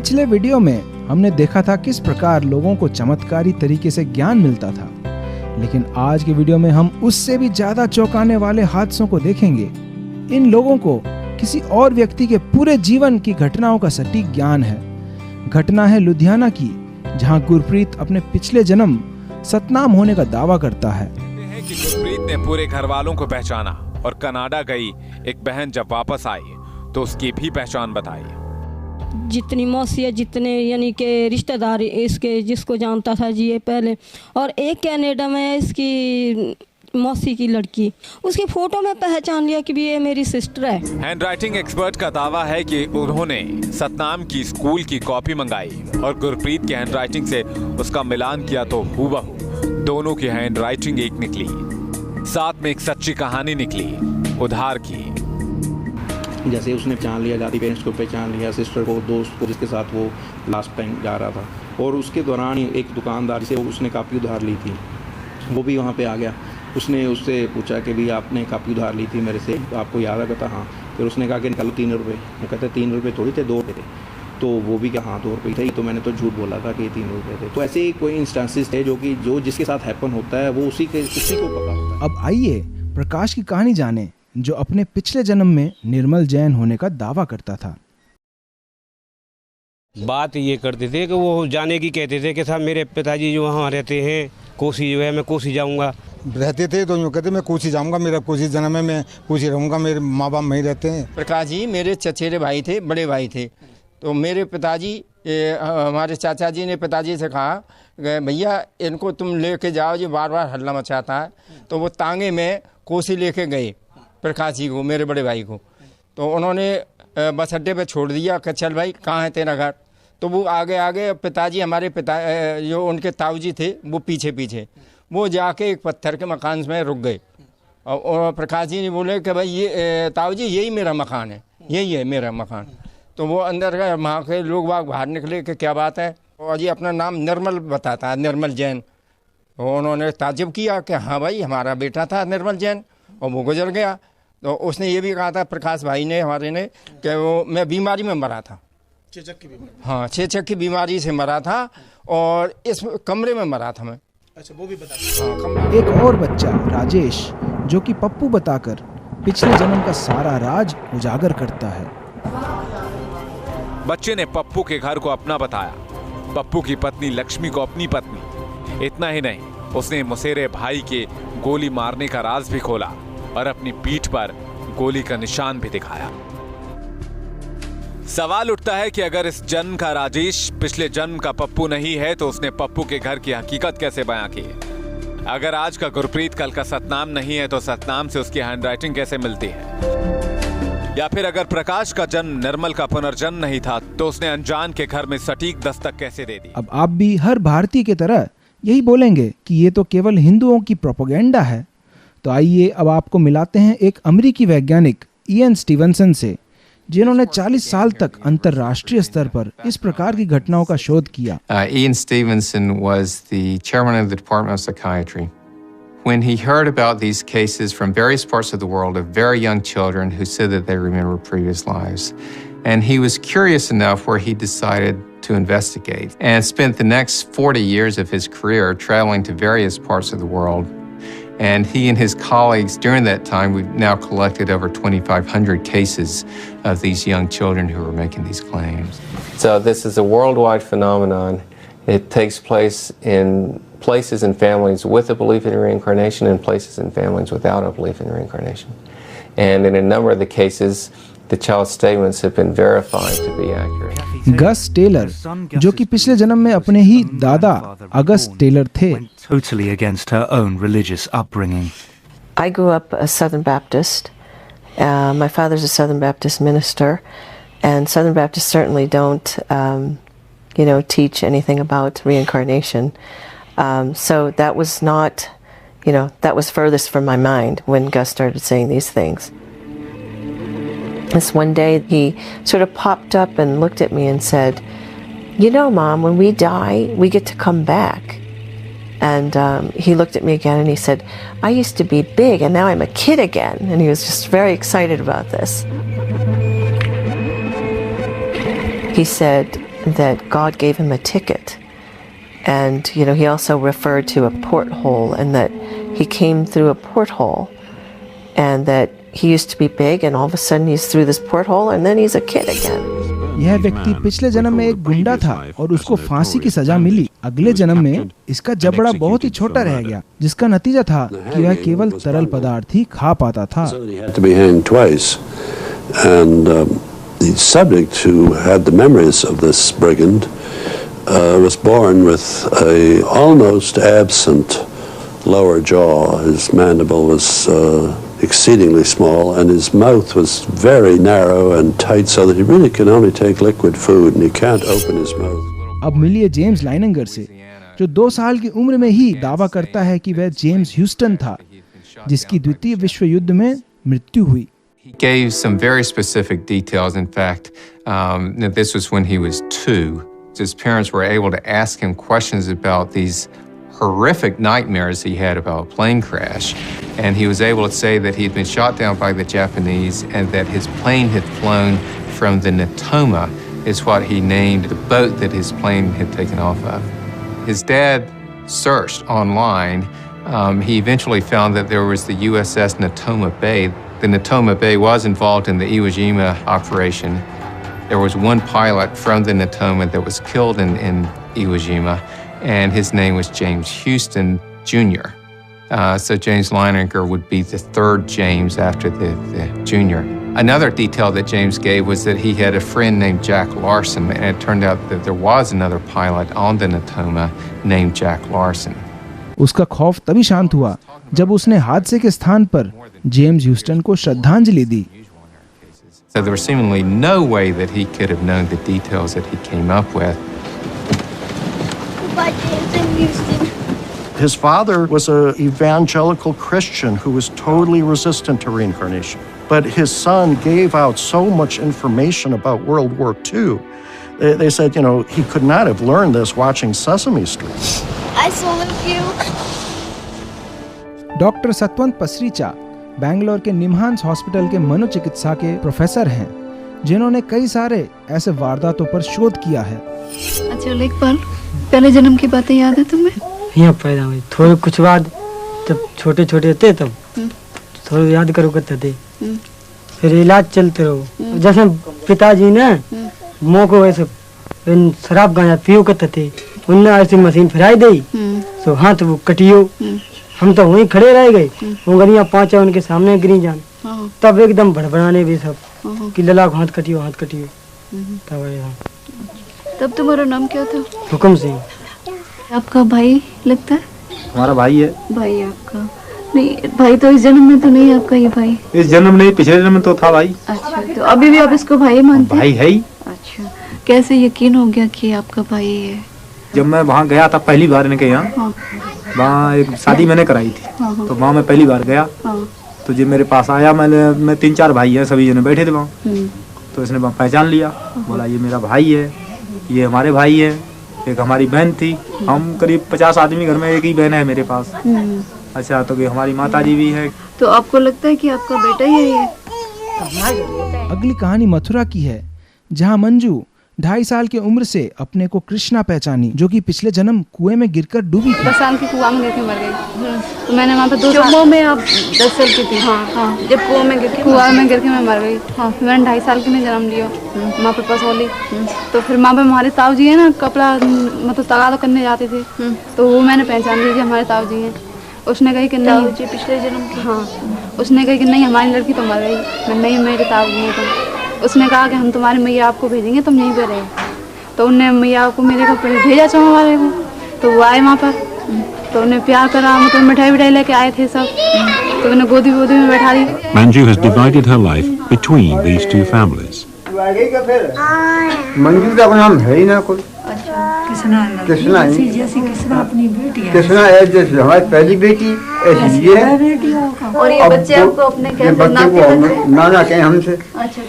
पिछले वीडियो में हमने देखा था किस प्रकार लोगों को चमत्कारी तरीके से ज्ञान मिलता था, लेकिन आज के वीडियो में हम उससे भी ज्यादा चौंकाने वाले हादसों को देखेंगे। इन लोगों को किसी और व्यक्ति के पूरे जीवन की घटनाओं का सटीक ज्ञान है। घटना है लुधियाना की, जहां गुरप्रीत अपने पिछले जन्म सतनाम होने का दावा करता है। कि गुरप्रीत ने पूरे घर वालों को पहचाना और कनाडा गई एक बहन जब वापस आई तो उसकी भी पहचान बताई। जितनी मौसी है, जितने यानी कि रिश्तेदार इसके, जिसको जानता था जी ये पहले, और एक कनाडा में इसकी मौसी की लड़की, उसकी फोटो में पहचान लिया कि भी ये मेरी सिस्टर है। हैंडराइटिंग एक्सपर्ट का दावा है कि उन्होंने सतनाम की स्कूल की कॉपी मंगाई और गुरप्रीत की हैंडराइटिंग से उसका मिलान किया तो हूबहू दोनों की हैंडराइटिंग एक निकली। साथ में एक सच्ची कहानी निकली उधार की। जैसे उसने पहचान लिया, जाति पेरेंट्स को पहचान लिया, सिस्टर को, दोस्त को जिसके साथ वो लास्ट टाइम जा रहा था, और उसके दौरान ही एक दुकानदार से उसने कापी उधार ली थी, वो भी वहाँ पे आ गया। उसने उससे पूछा कि भी आपने कापी उधार ली थी मेरे से, आपको याद है? कहता हाँ। फिर उसने कहा कि निकालो 3 रुपये। वो कहते 3 रुपये थोड़ी थे, 2 रुपये थे। तो वो भी क्या, हाँ 2 रुपये थे, तो मैंने तो झूठ बोला था कि 3 रुपये थे। तो ऐसे ही कोई इंस्टेंसेस थे जो जिसके साथ हैपन होता है वो उसी को पता होता है। अब आइए प्रकाश की कहानी जाने, जो अपने पिछले जन्म में निर्मल जैन होने का दावा करता था। बात ये करते थे कि वो जाने की कहते थे कि साहब मेरे पिताजी जो वहाँ रहते हैं कोसी जो है, मैं कोसी जाऊँगा। रहते थे तो यूँ कहते मैं कोसी जाऊँगा, मेरा कोसी जन्म है, मैं कोसी रहूँगा, मेरे माँ बाप वहीं रहते हैं। प्रकाश जी मेरे चचेरे भाई थे, बड़े भाई थे। तो मेरे पिताजी, हमारे चाचा जी ने पिताजी से कहा भैया इनको तुम लेके जाओ, जी बार बार हल्ला मचाता है। तो वो तांगे में कोसी लेके गए प्रकाश जी को, मेरे बड़े भाई को। तो उन्होंने बस अड्डे पे छोड़ दिया कि चल भाई कहाँ है तेरा घर। तो वो आगे पिताजी, हमारे पिता जो उनके ताऊ जी थे वो पीछे वो जाके एक पत्थर के मकान में रुक गए। और प्रकाश जी ने बोले कि भाई ये ताऊ जी यही मेरा मकान है, यही है मेरा मकान। तो वो अंदर गए, वहाँ के लोग बाहर निकले कि क्या बात है, और जी अपना नाम निर्मल बताता है, निर्मल जैन। तो उन्होंने ताज्जुब किया कि हाँ भाई हमारा बेटा था निर्मल जैन, और वो गुजर गया। तो उसने ये भी कहा था प्रकाश भाई ने, हमारे ने, कि वो मैं बीमारी में मरा था, चेचक की बीमारी। हाँ, चेचक की बीमारी से मरा था और इस कमरे में मरा था मैं। अच्छा, वो भी बता। हाँ, एक और बच्चा राजेश, जो कि पप्पू बताकर पिछले जन्म का सारा राज उजागर करता है। बच्चे ने पप्पू के घर को अपना बताया, पप्पू की पत्नी लक्ष्मी को अपनी पत्नी। इतना ही नहीं, उसने मुसेरे भाई के गोली मारने का राज भी खोला और अपनी पीठ पर गोली का निशान भी दिखाया। सवाल उठता है कि अगर इस जन्म का राजेश पिछले जन्म का पप्पू नहीं है तो उसने पप्पू के घर की हकीकत कैसे बयां की? अगर आज का गुरप्रीत कल का सतनाम नहीं है तो सतनाम से उसकी हैंडराइटिंग कैसे मिलती है? या फिर अगर प्रकाश का जन्म निर्मल का पुनर्जन्म नहीं था तो उसने अनजान के घर में सटीक दस्तक कैसे दे दी? अब आप भी हर भारतीय की तरह यही बोलेंगे कि ये तो केवल हिंदुओं की प्रोपेगेंडा है। तो आइए अब आपको मिलाते हैं एक अमेरिकी वैज्ञानिक इयन स्टीवनसन से, जिन्होंने 40 साल तक अंतर्राष्ट्रीय स्तर पर इस प्रकार की घटनाओं का शोध किया। Ian Stevenson was the chairman of the Department of Psychiatry. When he heard about these cases from various parts of the world of very young children who said that they remember previous lives, and he was curious enough where he decided to investigate and spent the next 40 years of his career traveling to various parts of the world. And he and his colleagues during that time, we've now collected over 2,500 cases of these young children who are making these claims. So this is a worldwide phenomenon. It takes place in places and families with a belief in reincarnation and places and families without a belief in reincarnation. And in a number of the cases, the child statements have been verified to be accurate. Gus Taylor, जो कि पिछले जन्म में अपने ही दादा August Taylor थे, totally against her own religious upbringing. I grew up a Southern Baptist. My father's a Southern Baptist minister, and Southern Baptists certainly don't, teach anything about reincarnation. So that was not, that was furthest from my mind when Gus started saying these things. This one day he sort of popped up and looked at me and said, Mom, when we die, we get to come back. And he looked at me again and he said, I used to be big and now I'm a kid again. And he was just very excited about this. He said, that God gave him a ticket. And, you know, he also referred to a porthole and that he came through a porthole and that he used to be big and all of a sudden he's through this porthole and then he's a kid again. यह व्यक्ति पिछले जन्म में एक गुंडा था और उसको फांसी की सजा मिली। अगले जन्म में इसका जबड़ा बहुत ही छोटा रह गया, जिसका नतीजा था कि वह केवल तरल पदार्थ ही खा पाता था। The subject, who had the memories of this brigand, was born with a almost absent lower jaw. His mandible was exceedingly small, and his mouth was very narrow and tight, so that he really can only take liquid food, and he can't open his mouth. अब मिलिए James लाइनेंगर से, जो 2 साल की उम्र में ही दावा करता है कि वह जेम्स ह्यूस्टन था, जिसकी द्वितीय विश्व युद्ध में मृत्यु हुई। He gave some very specific details. In fact, this was when he was 2. His parents were able to ask him questions about these horrific nightmares he had about a plane crash. And he was able to say that he had been shot down by the Japanese and that his plane had flown from the Natoma, is what he named the boat that his plane had taken off of. His dad searched online. He eventually found that there was the USS Natoma Bay. The Natoma Bay was involved in the Iwo Jima operation. There was one pilot from the Natoma that was killed in Iwo Jima, and his name was James Houston Jr. So James Leininger would be the 3rd James after the Jr. Another detail that James gave was that he had a friend named Jack Larson, and it turned out that there was another pilot on the Natoma named Jack Larson. उसका खौफ तभी शांत हुआ जब उसने हादसे के स्थान पर जेम्स ह्यूस्टन को श्रद्धांजलि दी। So there was seemingly no way that he could have known the details that he came up with. Goodbye, James and Houston. His father was an evangelical Christian who was totally resistant to reincarnation. But his son gave out so much information about World War II. They said, you know, he could not have learned this watching Sesame Street. I salute you. Doctor Satwant Pasricha Bangalore के NIMHANS hospital के मनोचिकित्सा के professor हैं, जिन्होंने कई सारे ऐसे वारदातों पर शोध किया है। अच्छा लेखपाल, पहले जन्म की बातें याद है तुम्हें? यहाँ पैदा हुई, थोड़े कुछ बाद जब छोटे छोटे थे तब थोड़ा याद करो करते थे, फिर इलाज चलते रहो। जैसे पिताजी ने मोह को वैसे शराब गांजा पियो करते थे, उनने ऐसी मशीन फिराई दी तो हाथ वो कटियो, हम तो वहीं खड़े रह गए, उंगलियां 5 उनके सामने गिरी जान, तब एकदम भड़बड़ाने भी सब कि लला को हाथ कटियो हाथ कटियो। तब तुम्हारा नाम क्या था? हुक्म सिंह। आपका भाई लगता है? हमारा भाई है। भाई आपका नहीं, भाई तो इस जन्म में तो नहीं है आपका ये भाई? इस जन्म नहीं, पिछले जन्म में तो था भाई। अच्छा, तो अभी भी आप इसको भाई मानते हैं? भाई है ही। अच्छा, कैसे यकीन हो गया कि आपका भाई है? जब मैं वहाँ गया था पहली बार इनके यहाँ, वहाँ एक शादी मैंने कराई थी, तो वहाँ मैं पहली बार गया, तो जब मेरे पास आया, मैं 3-4 भाई हैं, सभी जने बैठे थे वहाँ, तो इसने पहचान लिया, बोला ये मेरा भाई है, ये हमारे भाई है, एक हमारी बहन थी, हम करीब 50 आदमी घर में, एक ही बहन है मेरे पास। अच्छा, तो ये हमारी माता जी भी है। तो आपको लगता है कि आपका बेटा ही है ये? अगली कहानी मथुरा की है, जहाँ मंजू 2.5 साल की उम्र से अपने को कृष्णा पहचानी, जो कि पिछले जन्म कुएं में गिरकर डूबी थी। 10 साल की कुआं में गिरकर मर गई। तो मैंने वहाँ पे 2 साल में आप 10 साल की थी? हाँ, जब कुआं में गिर के मैं मर गई। हाँ, मैंने 2.5 साल की में जन्म लिया वहाँ पे पसौली। तो फिर वहाँ पे हमारे ताऊ जी है ना, कपड़ा मतलब तगादा करने जाते थे, तो वो मैंने पहचान ली हमारे ताऊ जी हैं। उसने कही कि नहीं पिछले जन्म की। हाँ, उसने कही कि नहीं हमारी लड़की तो मर गई। मैं नहीं, मेरे ताऊ जी हैं तुम। उसने कहा कि हम तुम्हारे मैया आपको भेजेंगे, तुम यहीं पे रहे। तो उनने मैया को मेरे को भेजा चौमा वाले को, तो वो आए वहाँ पर, तो उन्हें प्यार करा, मतलब मिठाई लेके आए थे सब, तो उन्हें गोदी में बैठा दी। Manju has divided her life between these two families. Manju का नाम है ही ना कोई। कृष्णा ही। जैसी कृष्णा अपनी बेटी है। कृष्णा है जैसे हमारी पहली बेटी, ऐसी ये है। और ये बच्चे आपको अपने कहते नाना कहें हमसे,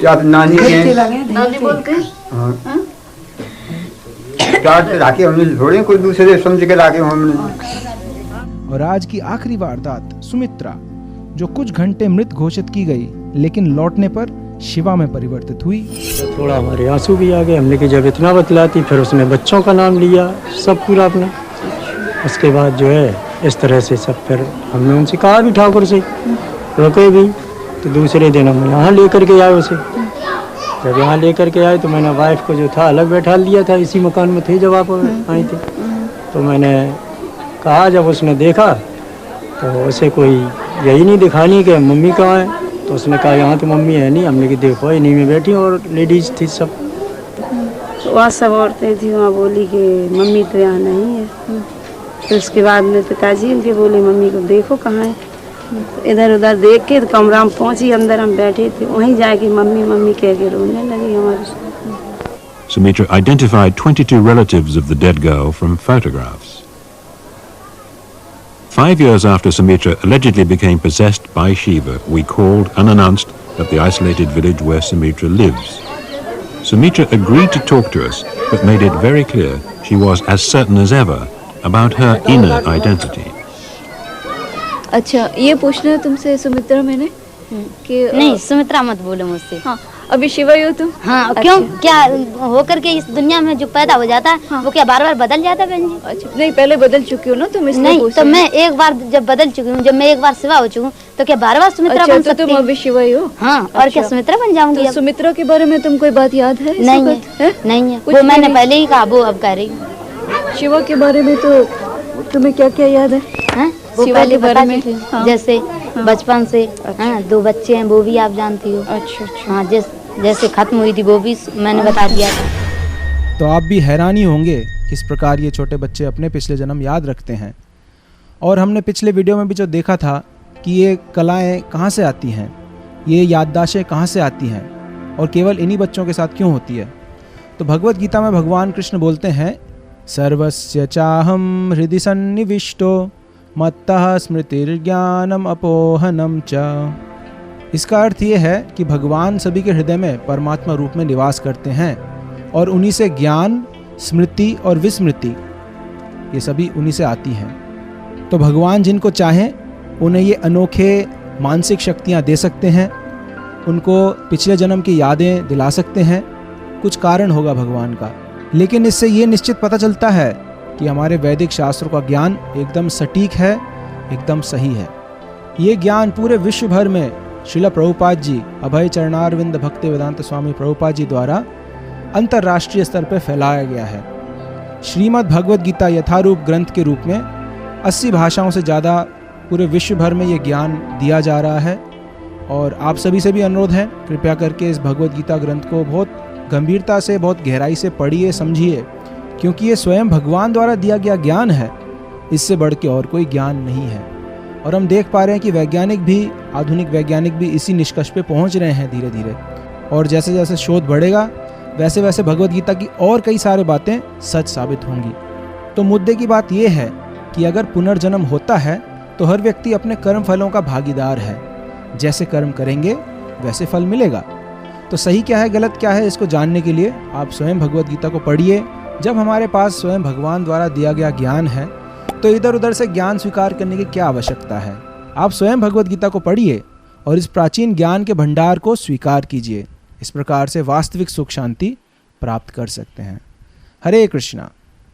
या आप नानी कहें। नानी बोलते हैं। प्यार से राखे हमने, थोड़े कोई दूसरे समझ के राखे हमने। और आज की आखिरी वारदात सुमित्रा, जो कुछ घंटे मृत घोषित की गई, लेकिन लौटने पर शिवा में परिवर्तित हुई। थोड़ा हमारे आंसू भी आ गए। हमने कि जब इतना बतलाती, फिर उसने बच्चों का नाम लिया, सब पूरा अपना। उसके बाद जो है इस तरह से सब, फिर हमने उनसे कहा भी ठाकुर से रोके भी, तो दूसरे दिन हम यहाँ लेकर के आए उसे। जब यहाँ लेकर के आए तो मैंने वाइफ को जो था अलग बैठा लिया था, इसी मकान में थे जब आप आई थी। तो मैंने कहा, जब उसने देखा तो उसे कोई यही नहीं दिखानी कि मम्मी कहाँ है। तो उसने कहा यहाँ तो मम्मी है नहीं। हमने कि देखो इन्हीं में बैठी, और लेडीज थी सब। वहाँ सब औरतें थी, वहाँ बोली कि मम्मी तो यहाँ नहीं है। फिर उसके बाद में पिताजी उनके बोले मम्मी को देखो कहाँ है। तो इधर उधर देख के तो कमरा में पहुँची, अंदर हम बैठे थे, वहीं जाके मम्मी मम्मी कह के रोने लगी हमारे। Sumitra identified 22 relatives of the dead girl from photographs. 5 years after Sumitra allegedly became possessed by Shiva, we called unannounced at the isolated village where Sumitra lives. Sumitra agreed to talk to us, but made it very clear she was as certain as ever about her inner identity. अच्छा, ये पूछना है तुमसे सुमित्रा मैंने कि नहीं, सुमित्रा मत बोलो मुझसे। हाँ, अभी शिवा ही हो तुम? हाँ, अच्छा। क्यों? क्या होकर के इस दुनिया में जो पैदा हो जाता है, हाँ। वो क्या बार बार बदल जाता है बहन जी? अच्छा, नहीं, पहले बदल चुकी हो ना तुम, इसलिए नहीं, तो मैं एक बार जब बदल चुकी हूँ, जब मैं एक बार शिवा हो चुकी हूँ, तो क्या बार बार सुमित्रा बन सकती? तुम अभी शिवा ही हो? हाँ, और क्या सुमित्रा बन जाऊंगी? तो सुमित्रा के बारे में तुम कोई बात याद है? नहीं है, नहीं है, वो मैंने पहले ही कहा, वो अब कह रही हूँ। शिवा के बारे में तो तुम्हें क्या क्या याद है? वो पहले बता चुकी हूँ, जैसे बचपन से। हाँ, 2 बच्चे हैं, वो भी आप जानती हो। अच्छा। हाँ, जैसे खत्म हुई थी वो भी मैंने बता दिया था। तो आप भी हैरानी होंगे किस प्रकार ये छोटे बच्चे अपने पिछले जन्म याद रखते हैं। और हमने पिछले वीडियो में भी जो देखा था कि ये कलाएं कहाँ से आती हैं, ये याददाश्तें कहाँ से आती हैं, और केवल इन्हीं बच्चों के साथ क्यों होती है। तो भगवत गीता में भगवान कृष्ण बोलते हैं, सर्वस्य चाहम हृदि सन्निविष्टो मत्तः स्मृतिर्ज्ञानम अपोहनम च। इसका अर्थ ये है कि भगवान सभी के हृदय में परमात्मा रूप में निवास करते हैं, और उन्हीं से ज्ञान, स्मृति और विस्मृति ये सभी उन्हीं से आती हैं। तो भगवान जिनको चाहें उन्हें ये अनोखे मानसिक शक्तियाँ दे सकते हैं, उनको पिछले जन्म की यादें दिला सकते हैं। कुछ कारण होगा भगवान का, लेकिन इससे ये निश्चित पता चलता है कि हमारे वैदिक शास्त्रों का ज्ञान एकदम सटीक है, एकदम सही है। ये ज्ञान पूरे विश्व भर में श्रील प्रभुपाद जी, अभय चरणारविंद भक्ति वेदांत स्वामी प्रभुपाद जी द्वारा अंतर्राष्ट्रीय स्तर पर फैलाया गया है। श्रीमद् भगवद गीता यथारूप ग्रंथ के रूप में 80 भाषाओं से ज़्यादा पूरे विश्व भर में ये ज्ञान दिया जा रहा है। और आप सभी से भी अनुरोध है, कृपया करके इस भगवद गीता ग्रंथ को बहुत गंभीरता से, बहुत गहराई से पढ़िए, समझिए, क्योंकि ये स्वयं भगवान द्वारा दिया गया ज्ञान है। इससे बढ़ के और कोई ज्ञान नहीं है। और हम देख पा रहे हैं कि वैज्ञानिक भी, आधुनिक वैज्ञानिक भी इसी निष्कर्ष पे पहुंच रहे हैं धीरे धीरे। और जैसे जैसे शोध बढ़ेगा वैसे वैसे भगवद गीता की और कई सारी बातें सच साबित होंगी। तो मुद्दे की बात यह है कि अगर पुनर्जन्म होता है तो हर व्यक्ति अपने कर्म फलों का भागीदार है। जैसे कर्म करेंगे वैसे फल मिलेगा। तो सही क्या है, गलत क्या है, इसको जानने के लिए आप स्वयं भगवद गीता को पढ़िए। जब हमारे पास स्वयं भगवान द्वारा दिया गया ज्ञान है तो इधर उधर से ज्ञान स्वीकार करने की क्या आवश्यकता है। आप स्वयं भगवद गीता को पढ़िए और इस प्राचीन ज्ञान के भंडार को स्वीकार कीजिए। इस प्रकार से वास्तविक सुख शांति प्राप्त कर सकते हैं। हरे कृष्णा।